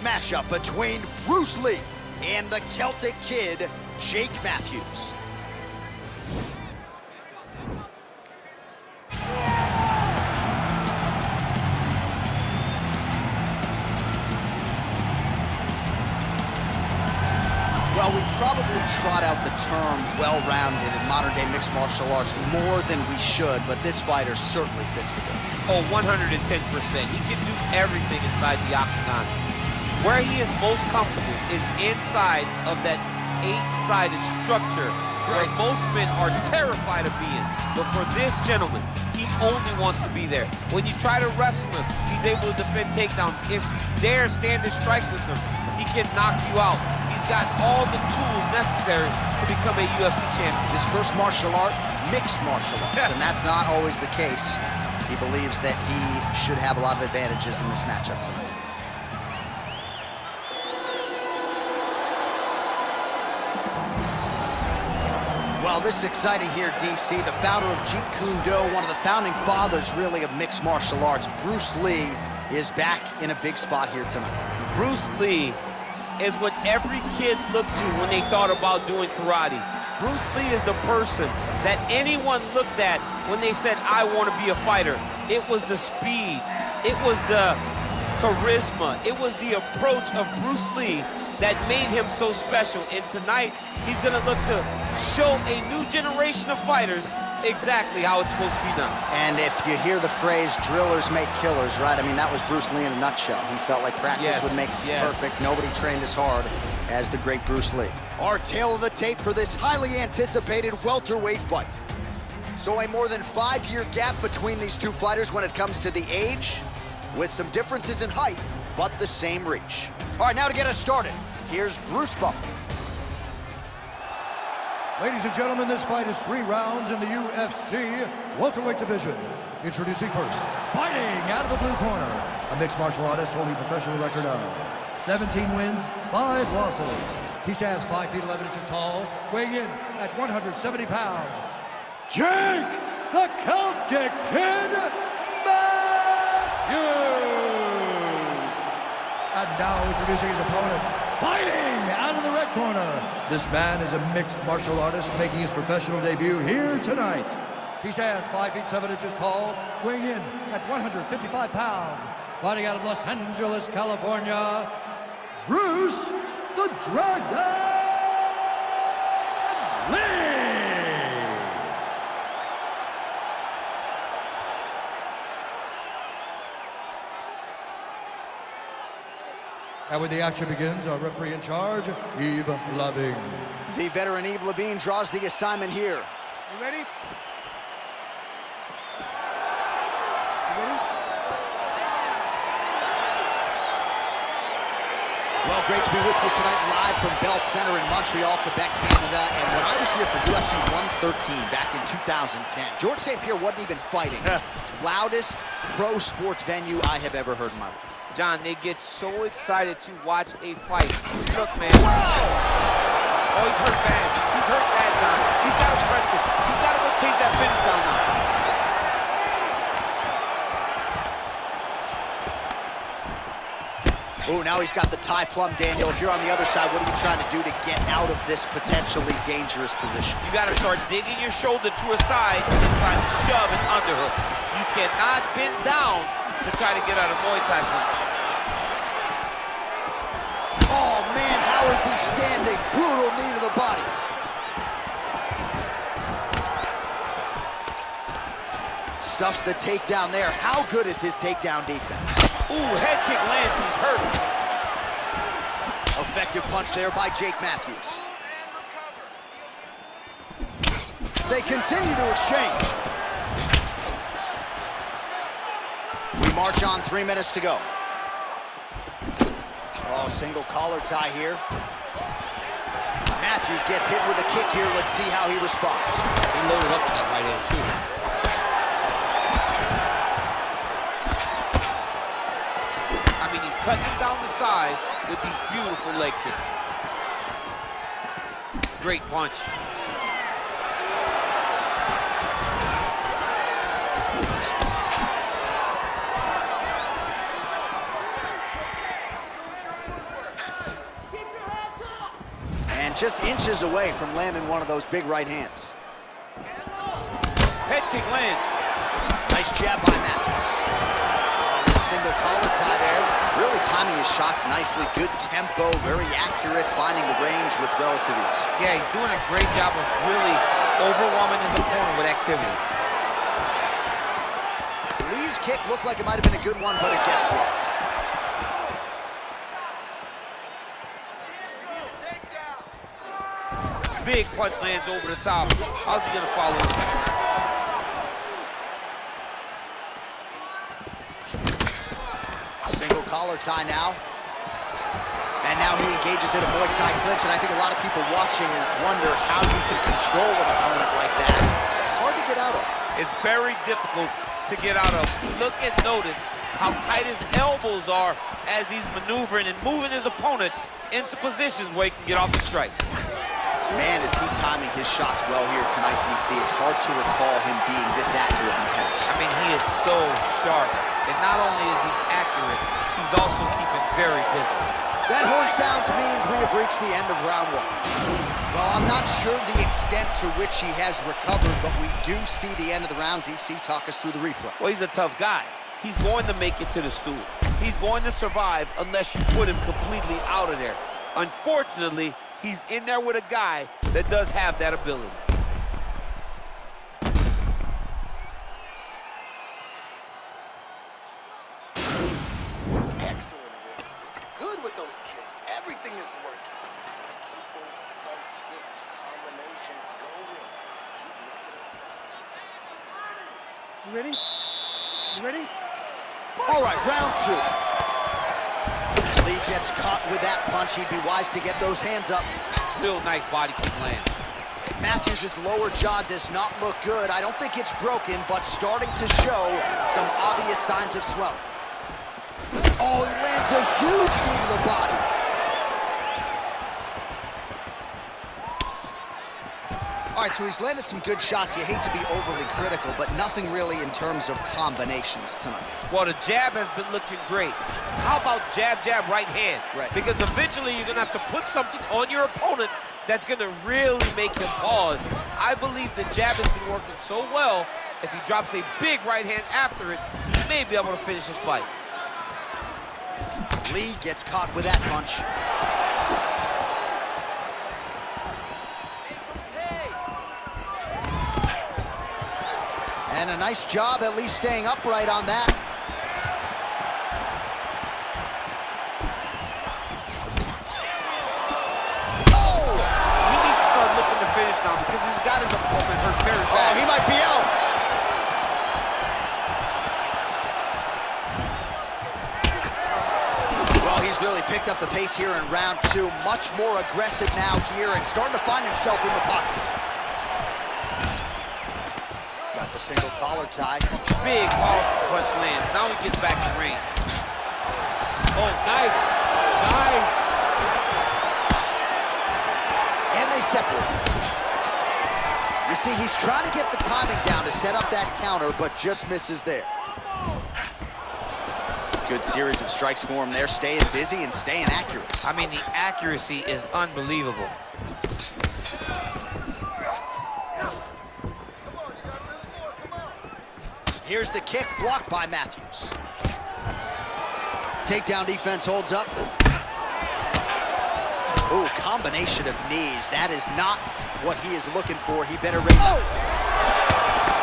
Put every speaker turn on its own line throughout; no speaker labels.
matchup between Bruce Lee and the Celtic Kid, Jake Matthews. Well, we probably trot out the term well-rounded in modern-day mixed martial arts more than we should, but this fighter certainly fits the bill.
Oh, 110%. He can do everything inside the octagon. Where he is most comfortable is inside of that 8-sided structure where most men are terrified of being. But for this gentleman, he only wants to be there. When you try to wrestle him, he's able to defend takedowns. If you dare stand and strike with him, he can knock you out. Got all the tools necessary to become a UFC champion.
His first martial art, mixed martial arts, and that's not always the case. He believes that he should have a lot of advantages in this matchup tonight. Well, this is exciting here, DC. The founder of Jeet Kune Do, one of the founding fathers, really, of mixed martial arts, Bruce Lee, is back in a big spot here tonight.
Bruce Lee is what every kid looked to when they thought about doing karate. Bruce Lee is the person that anyone looked at when they said, I want to be a fighter. It was the speed, it was the charisma, it was the approach of Bruce Lee that made him so special. And tonight, he's gonna look to show a new generation of fighters exactly how it's supposed to be done.
And if you hear the phrase, drillers make killers, right? I mean, that was Bruce Lee in a nutshell. He felt like practice would make perfect. Nobody trained as hard as the great Bruce Lee. Our tale of the tape for this highly anticipated welterweight fight. So a more than 5-year gap between these two fighters when it comes to the age, with some differences in height, but the same reach. All right, now to get us started, here's Bruce Buffer.
Ladies and gentlemen, this fight is 3 rounds in the UFC welterweight division. Introducing first, fighting out of the blue corner, a mixed martial artist holding a professional record of 17 wins, 5 losses. He stands 5 feet 11 inches tall, weighing in at 170 pounds. Jake, the Celtic Kid, Matthews! And now introducing his opponent, fighting out of the red corner. This man is a mixed martial artist making his professional debut here tonight. He stands 5 feet 7 inches tall, weighing in at 155 pounds. Fighting out of Los Angeles, California, Bruce the Dragon Lee! And when the action begins, our referee in charge, Yves Lavigne.
The veteran Yves Lavigne draws the assignment here.
You ready?
Well, great to be with you tonight live from Bell Center in Montreal, Quebec, Canada. And when I was here for UFC 113 back in 2010, George St. Pierre wasn't even fighting. Loudest pro sports venue I have ever heard in my life.
John, they get so excited to watch a fight. Look, man.
Whoa!
Oh, he's hurt bad. He's hurt bad, John. He's got to press it. He's got to go chase that finish down now.
Oh, now he's got the tie plum, Daniel. If you're on the other side, what are you trying to do to get out of this potentially dangerous position?
You got to start digging your shoulder to a side and trying to shove an underhook. You cannot bend down to try to get out of Muay Thai punch.
Oh, man, how is he standing? Brutal knee to the body. Stuffs the takedown there. How good is his takedown defense?
Ooh, head kick lands and he's hurt.
Effective punch there by Jake Matthews. They continue to exchange. We march on, 3 minutes to go. Oh, single collar tie here. Matthews gets hit with a kick here. Let's see how he responds.
He loaded up with that right hand, too. I mean, he's cutting down the size with these beautiful leg kicks. Great punch.
just inches away from landing one of those big right hands.
Head kick lands.
Nice jab by Matthews. Single collar tie there. Really timing his shots nicely. Good tempo, very accurate, finding the range with relative ease.
Yeah, he's doing a great job of really overwhelming his opponent with activity.
Lee's kick looked like it might have been a good one, but it gets blocked.
Big punch lands over the top. How's he gonna follow it?
Single collar tie now. And now he engages in a Muay Thai clinch, and I think a lot of people watching wonder how you can control an opponent like that. Hard to get out of.
It's very difficult to get out of. Look and notice how tight his elbows are as he's maneuvering and moving his opponent into positions where he can get off the strikes.
Man, is he timing his shots well here tonight, DC. It's hard to recall him being this accurate in the past.
I mean, he is so sharp. And not only is he accurate, he's also keeping very busy.
That horn sounds means we have reached the end of round one. Well, I'm not sure the extent to which he has recovered, but we do see the end of the round. DC, talk us through the replay.
Well, he's a tough guy. He's going to make it to the stool. He's going to survive unless you put him completely out of there. Unfortunately, he's in there with a guy that does have that ability.
Excellent work. Good with those kicks. Everything is working. And keep those punch-kick combinations going. Keep mixing them.
You ready? You ready?
All right, round two. Lee gets caught with that punch. He'd be wise to get those hands up.
Still nice body kick lands.
Matthews' lower jaw does not look good. I don't think it's broken, but starting to show some obvious signs of swelling. Oh, he lands a huge knee to the body. All right, so he's landed some good shots. You hate to be overly critical, but nothing really in terms of combinations tonight.
Well, the jab has been looking great. How about jab, jab, right hand?
Right.
Because eventually you're going to have to put something on your opponent that's going to really make him pause. I believe the jab has been working so well, if he drops a big right hand after it, he may be able to finish his fight.
Lee gets caught with that punch. And a nice job at least staying upright on that. Oh!
He needs to start looking to finish now because he's got his opponent hurt very bad.
Oh, he might be out. Well, he's really picked up the pace here in round two. Much more aggressive now here and starting to find himself in the pocket. Got the single collar tie.
Big powerful punch lands. Now he gets back to range. Oh, nice. Nice.
And they separate. You see, he's trying to get the timing down to set up that counter, but just misses there. Good series of strikes for him there, staying busy and staying accurate.
I mean, the accuracy is unbelievable.
Here's the kick, blocked by Matthews. Takedown defense holds up. Ooh, combination of knees. That is not what he is looking for. He better raise. Oh!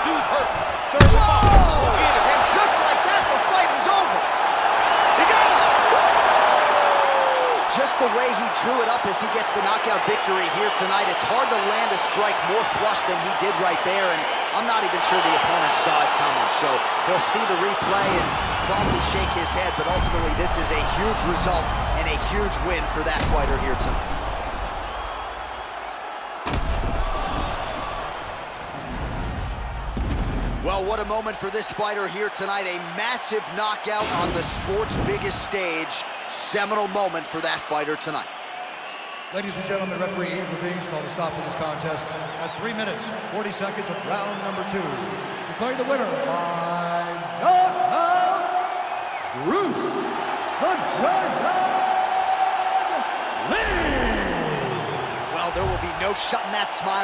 Dude's hurt. Serve him up. Go get him.
And just like that, the fight is over.
He got him.
Just the way he drew it up as he gets the knockout victory here tonight. It's hard to land a strike more flush than he did right there, and I'm not even sure the opponent saw it coming. So he'll see the replay and probably shake his head, but ultimately this is a huge result and a huge win for that fighter here tonight. Well, what a moment for this fighter here tonight. A massive knockout on the sport's biggest stage. Seminal moment for that fighter tonight.
Ladies and gentlemen, referee Ian Levine called a stop to this contest at 3 minutes, 40 seconds of round number 2. Declaring the winner by knockout, Bruce the Dragon Lee!
Well, there will be no shutting that smile.